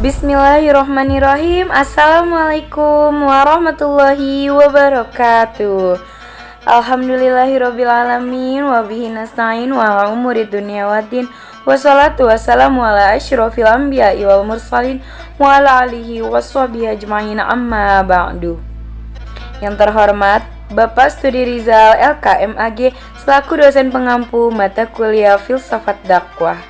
Bismillahirrohmanirrohim. Assalamualaikum warahmatullahi wabarakatuh. Alhamdulillahirrabbilalamin. Wabihi nasta'in wa ala umuri dunia waddin. Wassalatu wassalamu ala asyrafil anbiya'i wal mursalin wa ala alihi washabihi ajma'in, amma ba'du. Yang terhormat Bapak Studi Rizal LKMAG selaku dosen pengampu mata kuliah Filsafat Dakwah,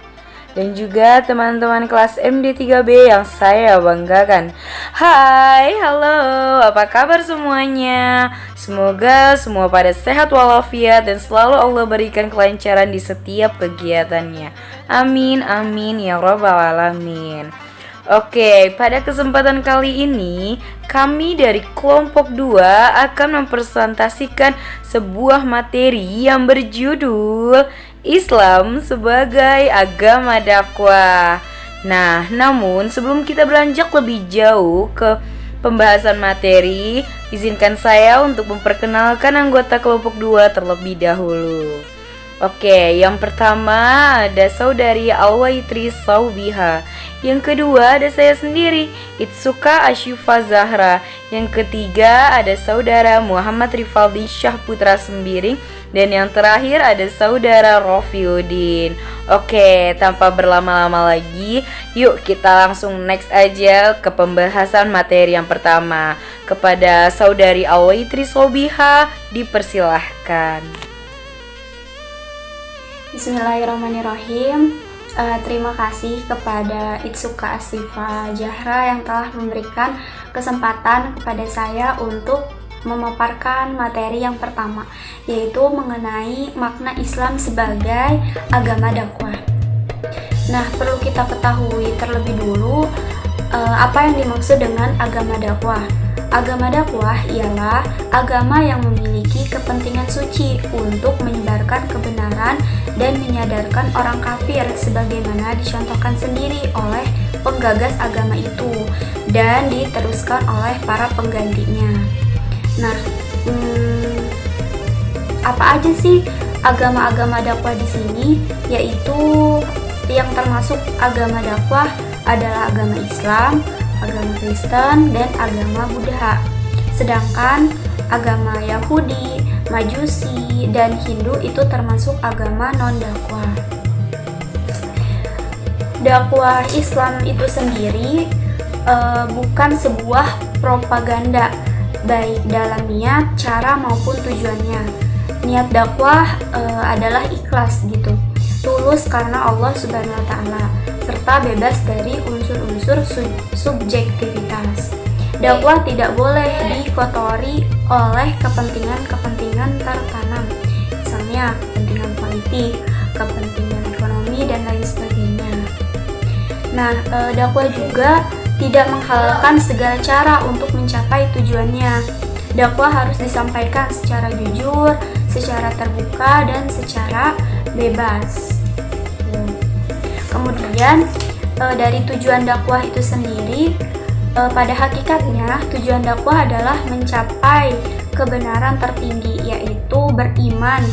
dan juga teman-teman kelas MD3B yang saya banggakan. Hai, halo, apa kabar semuanya? Semoga semua pada sehat walafiat dan selalu Allah berikan kelancaran di setiap kegiatannya. Amin, amin ya rabbal alamin. Oke, pada kesempatan kali ini kami dari kelompok 2 akan mempresentasikan sebuah materi yang berjudul Islam sebagai agama dakwah. Nah, namun sebelum kita beranjak lebih jauh ke pembahasan materi, izinkan saya untuk memperkenalkan anggota kelompok 2 terlebih dahulu. Oke, yang pertama ada saudari Alwaitri Saubiha. Yang kedua ada saya sendiri, Itsuka Asyifa Zahra. Yang ketiga ada saudara Muhammad Rifaldi Syahputra Sembiring. Dan yang terakhir ada saudara Rofiuddin. Oke, tanpa berlama-lama lagi, yuk kita langsung next aja ke pembahasan materi yang pertama. Kepada saudari Alwaitri Saubiha, dipersilahkan. Bismillahirrahmanirrahim. Terima kasih kepada Itsuka Asyifa Zahra yang telah memberikan kesempatan kepada saya untuk memaparkan materi yang pertama, yaitu mengenai makna Islam sebagai agama dakwah. Nah, perlu kita ketahui terlebih dulu apa yang dimaksud dengan agama dakwah. Agama dakwah ialah agama yang memiliki kepentingan suci untuk menyebarkan kebenaran dan menyadarkan orang kafir sebagaimana dicontohkan sendiri oleh penggagas agama itu dan diteruskan oleh para penggantinya. Nah, apa aja sih agama-agama dakwah di sini? Yaitu yang termasuk agama dakwah adalah agama Islam, agama Kristen, dan agama Buddha. Sedangkan agama Yahudi, Majusi, dan Hindu itu termasuk agama non-dakwah. Dakwah Islam itu sendiri bukan sebuah propaganda, baik dalam niat, cara, maupun tujuannya. Niat dakwah adalah ikhlas gitu, tulus karena Allah Subhanahu wa Ta'ala, serta bebas dari unsur-unsur subjektivitas. Dakwah tidak boleh dikotori oleh kepentingan-kepentingan tertanam, misalnya kepentingan politik, kepentingan ekonomi, dan lain sebagainya. Nah, dakwah juga tidak menghalalkan segala cara untuk mencapai tujuannya. Dakwah harus disampaikan secara jujur, secara terbuka, dan secara bebas. Kemudian dari tujuan dakwah itu sendiri, pada hakikatnya tujuan dakwah adalah mencapai kebenaran tertinggi, yaitu beriman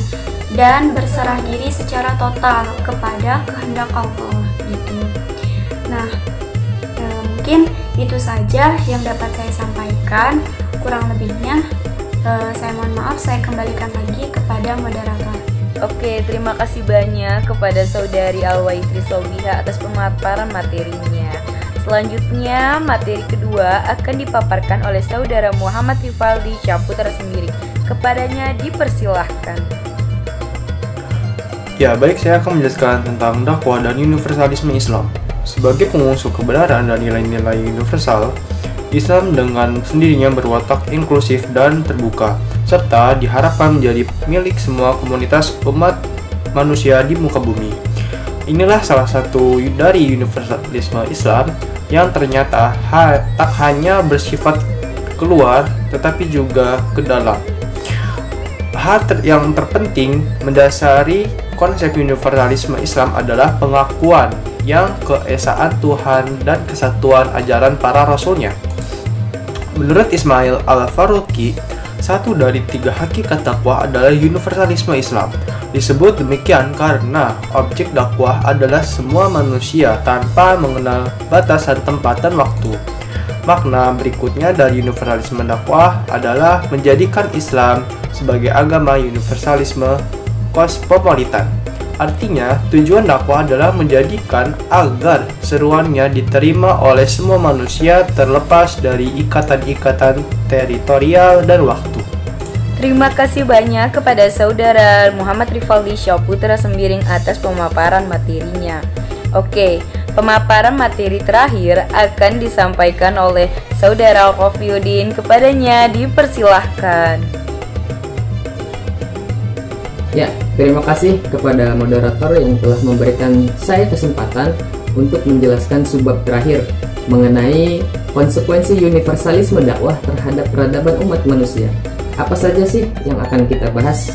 dan berserah diri secara total kepada kehendak Allah gitu. Nah, mungkin itu saja yang dapat saya sampaikan. Kurang lebihnya saya mohon maaf, saya kembalikan lagi kepada moderator. Oke, terima kasih banyak kepada saudari Alwaitri Saubiha atas pemaparan materinya. Selanjutnya, materi kedua akan dipaparkan oleh saudara Muhammad Rifaldi Syahputra Sembiring. Kepadanya dipersilahkan. Ya, baik, saya akan menjelaskan tentang dakwah dan universalisme Islam. Sebagai pengusung kebenaran dan nilai-nilai universal, Islam dengan sendirinya berwatak inklusif dan terbuka, serta diharapkan menjadi milik semua komunitas umat manusia di muka bumi. Inilah salah satu dari universalisme Islam yang ternyata tak hanya bersifat keluar, tetapi juga ke dalam. Hal yang terpenting mendasari konsep universalisme Islam adalah pengakuan yang keesaan Tuhan dan kesatuan ajaran para rasulnya. Menurut Ismail Al-Faruqi, Satu dari 3 hakikat dakwah adalah universalisme Islam. Disebut demikian karena objek dakwah adalah semua manusia tanpa mengenal batasan tempat dan waktu. Makna berikutnya dari universalisme dakwah adalah menjadikan Islam sebagai agama universalisme kosmopolitan. Artinya, tujuan dakwah adalah menjadikan agar seruannya diterima oleh semua manusia terlepas dari ikatan-ikatan teritorial dan waktu. Terima kasih banyak kepada Saudara Muhammad Rifaldi Syahputra Sembiring atas pemaparan materinya. Oke, pemaparan materi terakhir akan disampaikan oleh Saudara Khofiuddin. Kepadanya dipersilahkan. Ya, terima kasih kepada moderator yang telah memberikan saya kesempatan untuk menjelaskan subbab terakhir mengenai konsekuensi universalisme dakwah terhadap peradaban umat manusia. Apa saja sih yang akan kita bahas?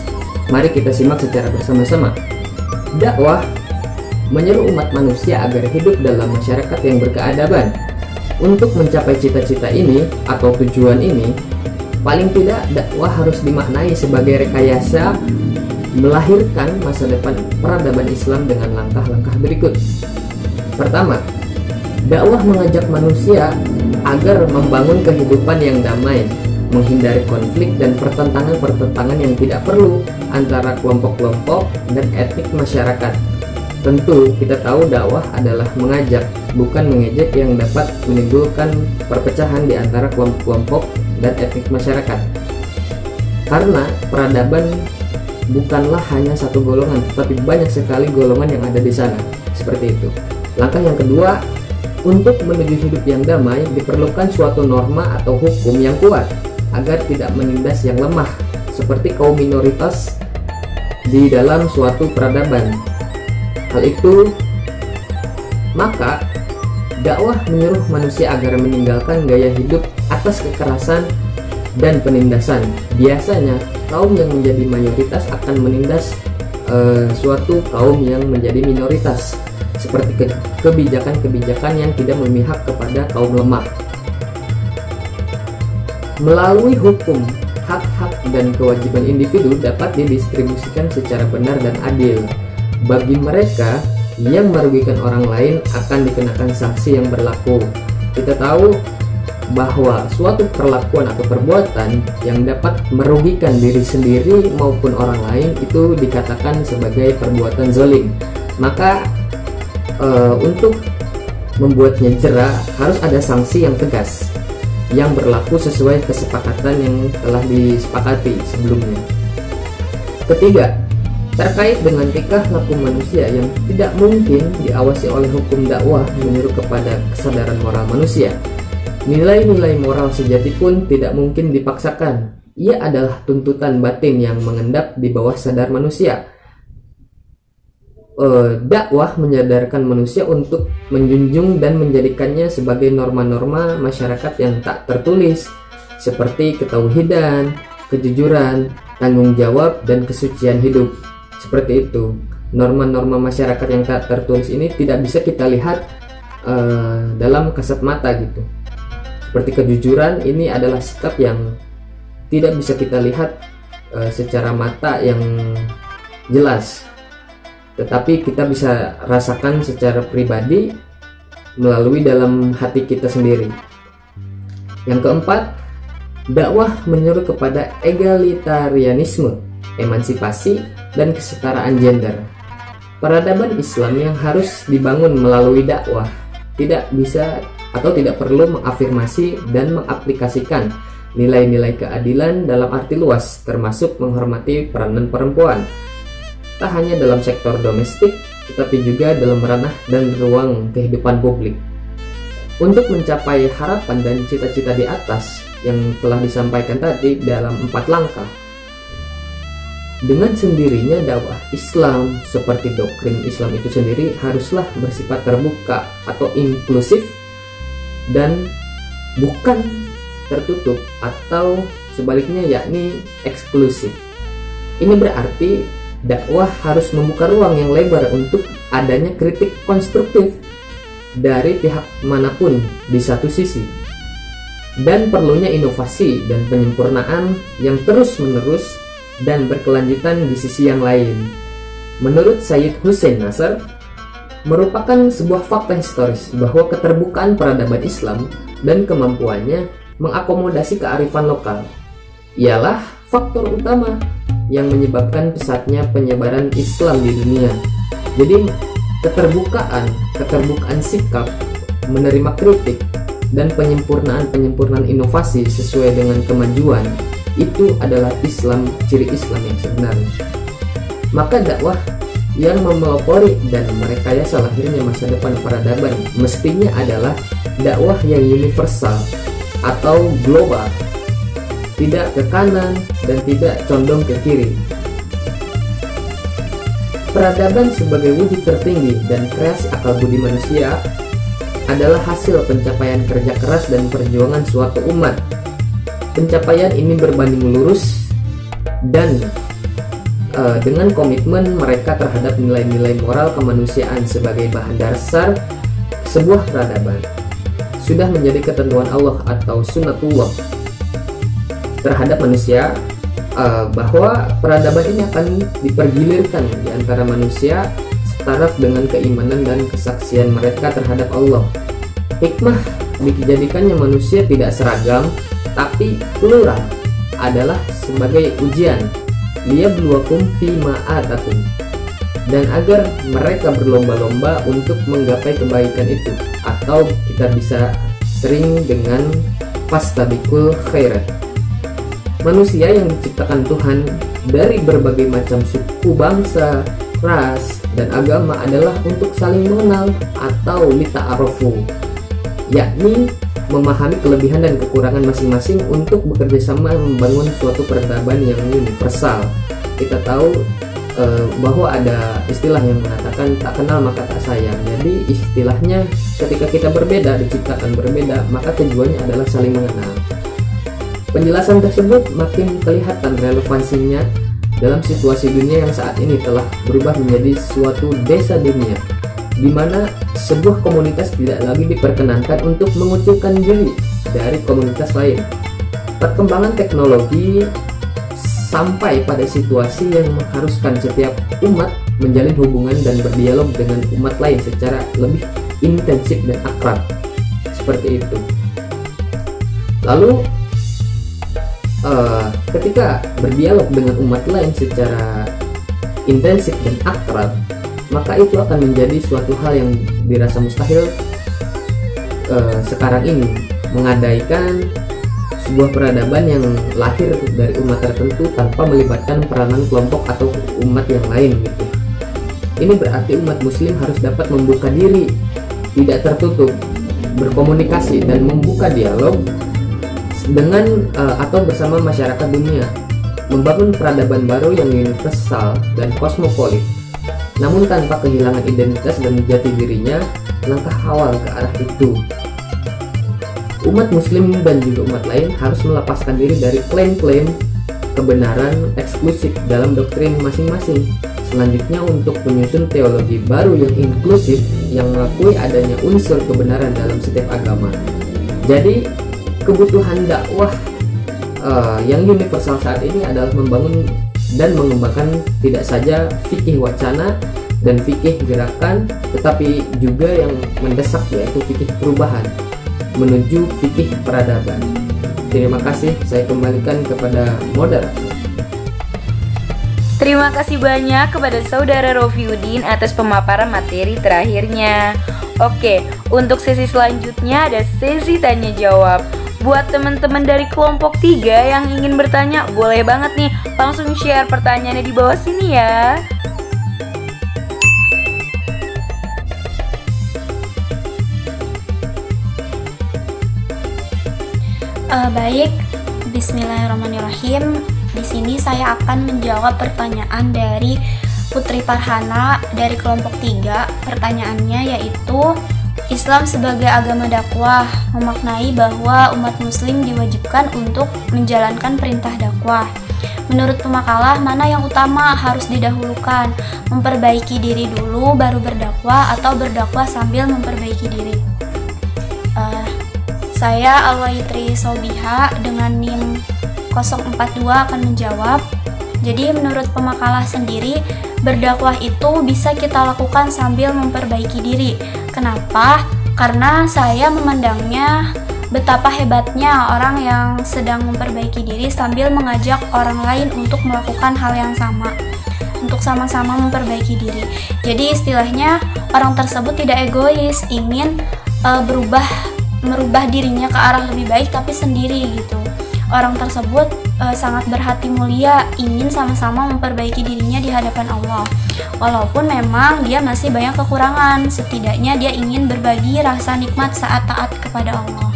Mari kita simak secara bersama-sama. Dakwah menyeru umat manusia agar hidup dalam masyarakat yang berkeadaban. Untuk mencapai cita-cita ini atau tujuan ini, paling tidak dakwah harus dimaknai sebagai rekayasa melahirkan masa depan peradaban Islam dengan langkah-langkah berikut. Pertama, dakwah mengajak manusia agar membangun kehidupan yang damai, menghindari konflik dan pertentangan-pertentangan yang tidak perlu antara kelompok-kelompok dan etnik masyarakat. Tentu kita tahu dakwah adalah mengajak, bukan mengejek yang dapat menimbulkan perpecahan di antara kelompok-kelompok dan etnik masyarakat. Karena peradaban bukanlah hanya satu golongan, tetapi banyak sekali golongan yang ada di sana. Seperti itu. Langkah yang kedua, untuk menuju hidup yang damai diperlukan suatu norma atau hukum yang kuat agar tidak menindas yang lemah, seperti kaum minoritas di dalam suatu peradaban. Hal itu, maka dakwah menyuruh manusia agar meninggalkan gaya hidup atas kekerasan dan penindasan. Biasanya kaum yang menjadi mayoritas akan menindas suatu kaum yang menjadi minoritas, seperti kebijakan-kebijakan yang tidak memihak kepada kaum lemah. Melalui hukum, hak-hak dan kewajiban individu dapat didistribusikan secara benar dan adil. Bagi mereka yang merugikan orang lain akan dikenakan sanksi yang berlaku. Kita tahu bahwa suatu perlakuan atau perbuatan yang dapat merugikan diri sendiri maupun orang lain itu dikatakan sebagai perbuatan zalim. Maka untuk membuatnya jera harus ada sanksi yang tegas yang berlaku sesuai kesepakatan yang telah disepakati sebelumnya. Ketiga, terkait dengan tingkah laku manusia yang tidak mungkin diawasi oleh hukum dakwah menyuruh kepada kesadaran moral manusia. Nilai-nilai moral sejati pun tidak mungkin dipaksakan. Ia adalah tuntutan batin yang mengendap di bawah sadar manusia. Dakwah menyadarkan manusia untuk menjunjung dan menjadikannya sebagai norma-norma masyarakat yang tak tertulis, seperti ketauhidan, kejujuran, tanggung jawab, dan kesucian hidup. Seperti itu. Norma-norma masyarakat yang tak tertulis ini tidak bisa kita lihat dalam kasat mata gitu. Seperti kejujuran, ini adalah sikap yang tidak bisa kita lihat secara mata yang jelas, tetapi kita bisa rasakan secara pribadi melalui dalam hati kita sendiri. Yang keempat, dakwah menyuruh kepada egalitarianisme, emansipasi, dan kesetaraan gender. Peradaban Islam yang harus dibangun melalui dakwah tidak bisa atau tidak perlu mengafirmasi dan mengaplikasikan nilai-nilai keadilan dalam arti luas, termasuk menghormati peranan perempuan, tak hanya dalam sektor domestik, tetapi juga dalam ranah dan ruang kehidupan publik. Untuk mencapai harapan dan cita-cita di atas yang telah disampaikan tadi dalam 4 langkah, dengan sendirinya dakwah Islam seperti doktrin Islam itu sendiri haruslah bersifat terbuka atau inklusif dan bukan tertutup atau sebaliknya yakni eksklusif. Ini berarti dakwah harus membuka ruang yang lebar untuk adanya kritik konstruktif dari pihak manapun di satu sisi. dan perlunya inovasi dan penyempurnaan yang terus-menerus dan berkelanjutan di sisi yang lain. Menurut Syed Hussein Nasr, merupakan sebuah fakta historis bahwa keterbukaan peradaban Islam dan kemampuannya mengakomodasi kearifan lokal ialah faktor utama yang menyebabkan pesatnya penyebaran Islam di dunia. Jadi keterbukaan sikap, menerima kritik, dan penyempurnaan inovasi sesuai dengan kemajuan, itu adalah Islam, ciri Islam yang sebenarnya. Maka dakwah yang memelopori dan merekayasa lahirnya masa depan peradaban mestinya adalah dakwah yang universal atau global, tidak ke kanan dan tidak condong ke kiri. Peradaban sebagai wujud tertinggi dan kreasi akal budi manusia adalah hasil pencapaian kerja keras dan perjuangan suatu umat. Pencapaian ini berbanding lurus dan dengan komitmen mereka terhadap nilai-nilai moral kemanusiaan sebagai bahan dasar sebuah peradaban sudah menjadi ketentuan Allah atau sunnatullah terhadap manusia, bahwa peradaban ini akan dipergilirkan di antara manusia setaraf dengan keimanan dan kesaksian mereka terhadap Allah. Hikmah dijadikannya manusia tidak seragam tapi plural adalah sebagai ujian, liyabluwakum fima atakum, dan agar mereka berlomba-lomba untuk menggapai kebaikan itu, atau kita bisa sering dengan fastabiqul khairat. Manusia yang diciptakan Tuhan dari berbagai macam suku, bangsa, ras, dan agama adalah untuk saling mengenal atau lita'arofu, yakni memahami kelebihan dan kekurangan masing-masing untuk bekerja sama membangun suatu peradaban yang universal. Kita tahu bahwa ada istilah yang mengatakan tak kenal maka tak sayang. Jadi istilahnya ketika kita berbeda, diciptakan berbeda, maka tujuannya adalah saling mengenal. Penjelasan tersebut makin kelihatan relevansinya dalam situasi dunia yang saat ini telah berubah menjadi suatu desa dunia, di mana sebuah komunitas tidak lagi diperkenankan untuk mengucilkan diri dari komunitas lain. Perkembangan teknologi sampai pada situasi yang mengharuskan setiap umat menjalin hubungan dan berdialog dengan umat lain secara lebih intensif dan akrab. Seperti itu. Lalu ketika berdialog dengan umat lain secara intensif dan akrab, maka itu akan menjadi suatu hal yang dirasa mustahil sekarang ini, menggadaikan sebuah peradaban yang lahir dari umat tertentu tanpa melibatkan peranan kelompok atau umat yang lain gitu. Ini berarti umat muslim harus dapat membuka diri, tidak tertutup, berkomunikasi dan membuka dialog dengan atau bersama masyarakat dunia, membangun peradaban baru yang universal dan kosmopolit, namun tanpa kehilangan identitas dan jati dirinya. Langkah awal ke arah itu, umat muslim dan juga umat lain harus melepaskan diri dari klaim-klaim kebenaran eksklusif dalam doktrin masing-masing. Selanjutnya, untuk menyusun teologi baru yang inklusif yang mengakui adanya unsur kebenaran dalam setiap agama. Jadi kebutuhan dakwah yang universal saat ini adalah membangun dan mengembangkan tidak saja fikih wacana dan fikih gerakan, tetapi juga yang mendesak, yaitu fikih perubahan menuju fikih peradaban. Terima kasih, saya kembalikan kepada moderator. Terima kasih banyak kepada Saudara Rofiuddin atas pemaparan materi terakhirnya. Oke, untuk sesi selanjutnya ada sesi tanya jawab. Buat teman-teman dari kelompok 3 yang ingin bertanya, boleh banget nih langsung share pertanyaannya di bawah sini ya. Baik, bismillahirrahmanirrahim. Di sini saya akan menjawab pertanyaan dari Putri Farhana dari kelompok 3. Pertanyaannya yaitu, Islam sebagai agama dakwah memaknai bahwa umat muslim diwajibkan untuk menjalankan perintah dakwah. Menurut pemakalah, mana yang utama harus didahulukan? Memperbaiki diri dulu baru berdakwah, atau berdakwah sambil memperbaiki diri? Saya Alwaitri Sobiha dengan NIM 042 akan menjawab. Jadi menurut pemakalah sendiri, berdakwah itu bisa kita lakukan sambil memperbaiki diri. Kenapa? Karena saya memandangnya betapa hebatnya orang yang sedang memperbaiki diri sambil mengajak orang lain untuk melakukan hal yang sama, untuk sama-sama memperbaiki diri. Jadi istilahnya orang tersebut tidak egois, ingin merubah dirinya ke arah lebih baik tapi sendiri gitu. Orang tersebut sangat berhati mulia, ingin sama-sama memperbaiki dirinya di hadapan Allah. Walaupun memang dia masih banyak kekurangan, setidaknya dia ingin berbagi rasa nikmat saat taat kepada Allah.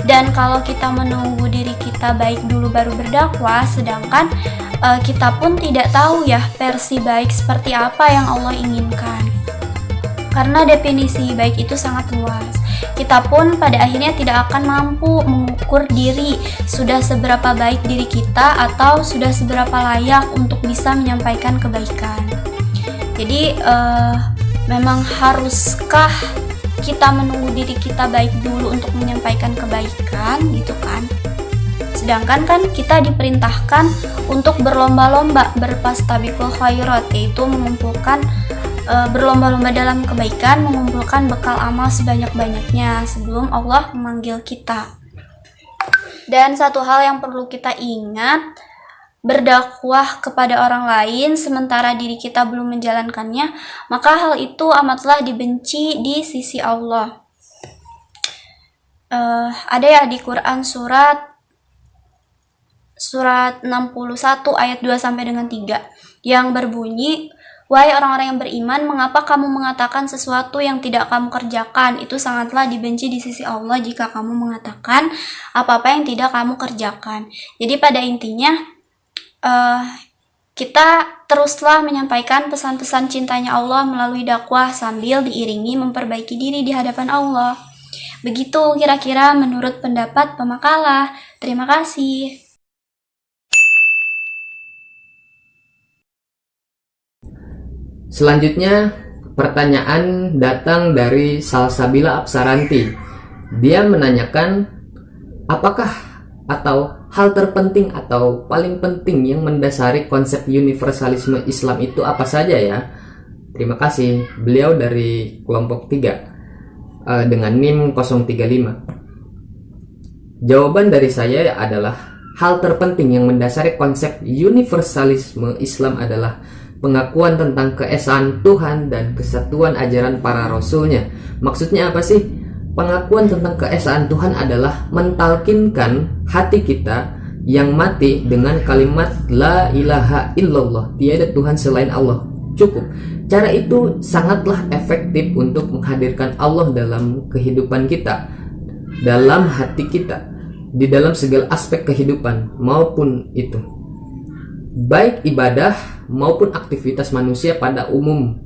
Dan kalau kita menunggu diri kita baik dulu baru berdakwah, sedangkan kita pun tidak tahu ya versi baik seperti apa yang Allah inginkan. Karena definisi baik itu sangat luas. Kita pun pada akhirnya tidak akan mampu mengukur diri sudah seberapa baik diri kita atau sudah seberapa layak untuk bisa menyampaikan kebaikan. Jadi memang haruskah kita menunggu diri kita baik dulu untuk menyampaikan kebaikan gitu kan? Sedangkan kan kita diperintahkan untuk berlomba-lomba berfastabiqul khairat, yaitu mengumpulkan berlomba-lomba dalam kebaikan, mengumpulkan bekal amal sebanyak-banyaknya sebelum Allah memanggil kita. Dan satu hal yang perlu kita ingat, berdakwah kepada orang lain sementara diri kita belum menjalankannya, maka hal itu amatlah dibenci di sisi Allah. Ada ya di Quran surat 61 ayat 2 sampai dengan 3 yang berbunyi, "Wahai orang-orang yang beriman, mengapa kamu mengatakan sesuatu yang tidak kamu kerjakan? Itu sangatlah dibenci di sisi Allah jika kamu mengatakan apa-apa yang tidak kamu kerjakan." Jadi pada intinya kita teruslah menyampaikan pesan-pesan cintanya Allah melalui dakwah sambil diiringi memperbaiki diri di hadapan Allah. Begitu kira-kira menurut pendapat pemakalah. Terima kasih. Selanjutnya, pertanyaan datang dari Salsabila Apsaranti. Dia menanyakan, apakah atau hal terpenting atau paling penting yang mendasari konsep universalisme Islam itu apa saja ya? Terima kasih. Beliau dari kelompok 3 dengan NIM 035. Jawaban dari saya adalah hal terpenting yang mendasari konsep universalisme Islam adalah pengakuan tentang keesaan Tuhan dan kesatuan ajaran para rasulnya. Maksudnya apa sih? Pengakuan tentang keesaan Tuhan adalah mentalkinkan hati kita yang mati dengan kalimat La ilaha illallah, tiada Tuhan selain Allah. Cukup. Cara itu sangatlah efektif untuk menghadirkan Allah dalam kehidupan kita, dalam hati kita, di dalam segala aspek kehidupan maupun itu, baik ibadah maupun aktivitas manusia pada umum.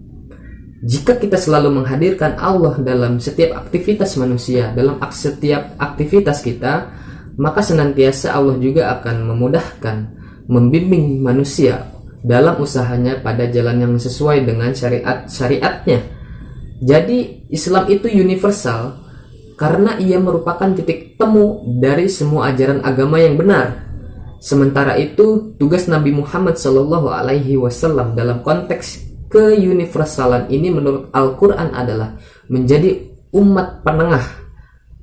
Jika kita selalu menghadirkan Allah dalam setiap aktivitas manusia, dalam setiap aktivitas kita, maka senantiasa Allah juga akan memudahkan, membimbing manusia dalam usahanya pada jalan yang sesuai dengan syariatnya. Jadi Islam itu universal karena ia merupakan titik temu dari semua ajaran agama yang benar. Sementara itu, tugas Nabi Muhammad SAW dalam konteks keuniversalan ini menurut Al-Quran adalah menjadi umat penengah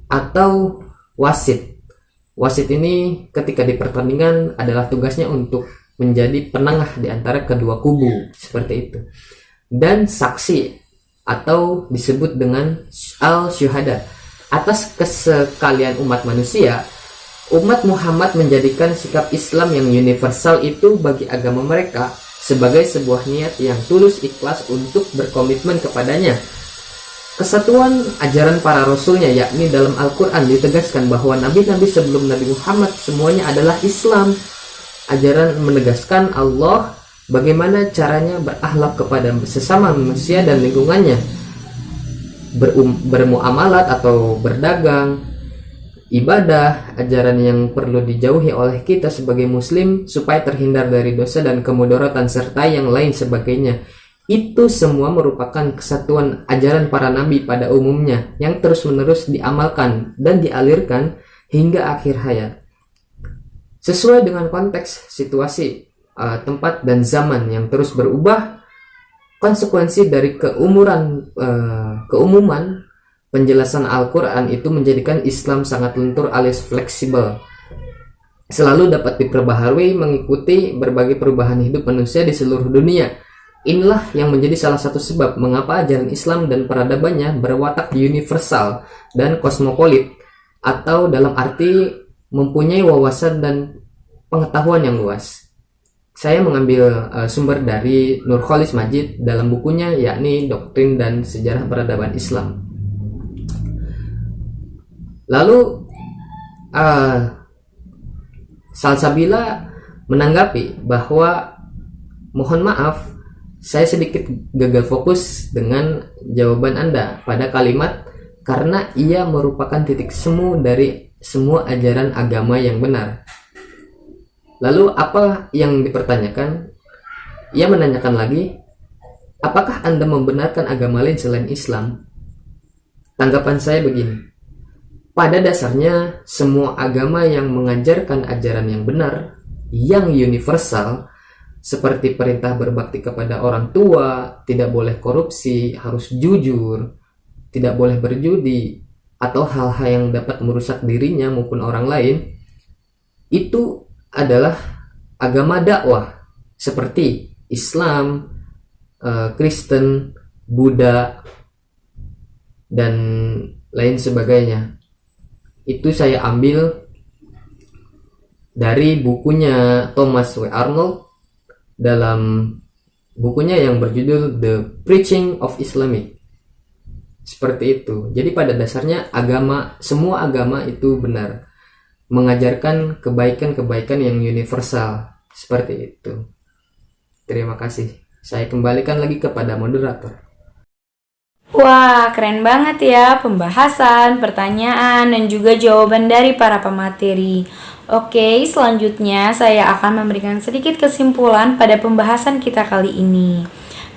atau wasit. Wasit ini ketika di pertandingan adalah tugasnya untuk menjadi penengah di antara kedua kubu, seperti itu. Dan saksi atau disebut dengan al-syuhada atas kesekalian umat manusia. Umat Muhammad menjadikan sikap Islam yang universal itu bagi agama mereka sebagai sebuah niat yang tulus ikhlas untuk berkomitmen kepadanya. Kesatuan ajaran para rasulnya, yakni dalam Al-Quran ditegaskan bahwa nabi-nabi sebelum Nabi Muhammad semuanya adalah Islam. Ajaran menegaskan Allah bagaimana caranya berakhlak kepada sesama manusia dan lingkungannya, bermuamalat atau berdagang, ibadah, ajaran yang perlu dijauhi oleh kita sebagai muslim supaya terhindar dari dosa dan kemudaratan serta yang lain sebagainya. Itu semua merupakan kesatuan ajaran para nabi pada umumnya yang terus-menerus diamalkan dan dialirkan hingga akhir hayat. Sesuai dengan konteks, situasi, tempat, dan zaman yang terus berubah, konsekuensi dari keumuman penjelasan Al-Quran itu menjadikan Islam sangat lentur alias fleksibel, selalu dapat diperbaharui mengikuti berbagai perubahan hidup manusia di seluruh dunia. Inilah yang menjadi salah satu sebab mengapa ajaran Islam dan peradabannya berwatak universal dan kosmopolit, atau dalam arti mempunyai wawasan dan pengetahuan yang luas. Saya mengambil sumber dari Nurcholish Madjid dalam bukunya, yakni Doktrin dan Sejarah Peradaban Islam. Lalu Salsabila menanggapi bahwa mohon maaf, saya sedikit gagal fokus dengan jawaban Anda pada kalimat karena ia merupakan titik semu dari semua ajaran agama yang benar. Lalu apa yang dipertanyakan? Ia menanyakan lagi, apakah Anda membenarkan agama lain selain Islam? Tanggapan saya begini. Pada dasarnya, semua agama yang mengajarkan ajaran yang benar, yang universal, seperti perintah berbakti kepada orang tua, tidak boleh korupsi, harus jujur, tidak boleh berjudi, atau hal-hal yang dapat merusak dirinya maupun orang lain, itu adalah agama dakwah, seperti Islam, Kristen, Buddha, dan lain sebagainya. Itu saya ambil dari bukunya Thomas W. Arnold dalam bukunya yang berjudul The Preaching of Islamic. Seperti itu. Jadi pada dasarnya semua agama itu benar, mengajarkan kebaikan-kebaikan yang universal. Seperti itu. Terima kasih. Saya kembalikan lagi kepada moderator. Wah, keren banget ya pembahasan, pertanyaan, dan juga jawaban dari para pemateri. Oke, selanjutnya saya akan memberikan sedikit kesimpulan pada pembahasan kita kali ini.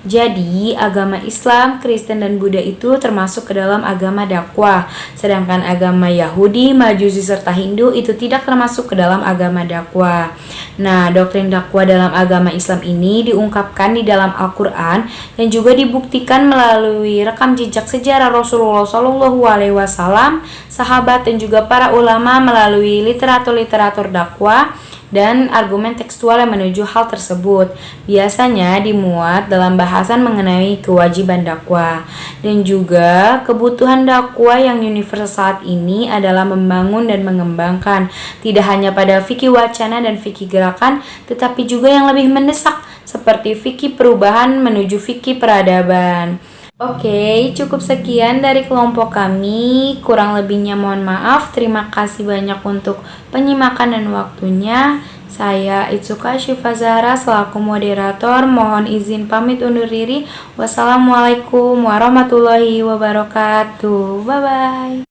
Jadi, agama Islam, Kristen, dan Buddha itu termasuk ke dalam agama dakwah. Sedangkan agama Yahudi, Majusi, serta Hindu itu tidak termasuk ke dalam agama dakwah. Nah, doktrin dakwah dalam agama Islam ini diungkapkan di dalam Al-Quran dan juga dibuktikan melalui rekam jejak sejarah Rasulullah SAW, sahabat, dan juga para ulama melalui literatur-literatur dakwah dan argumen tekstual yang menuju hal tersebut. Biasanya dimuat dalam bahasan mengenai kewajiban dakwah. Dan juga kebutuhan dakwah yang universal saat ini adalah membangun dan mengembangkan tidak hanya pada fikih wacana dan fikih gerakan, tetapi juga yang lebih mendesak seperti fikih perubahan menuju fikih peradaban. Oke, cukup sekian dari kelompok kami. Kurang lebihnya mohon maaf. Terima kasih banyak untuk penyimakan dan waktunya. Saya Itsuka Syifa Zahra selaku moderator. Mohon izin pamit undur diri. Wassalamualaikum warahmatullahi wabarakatuh. Bye-bye.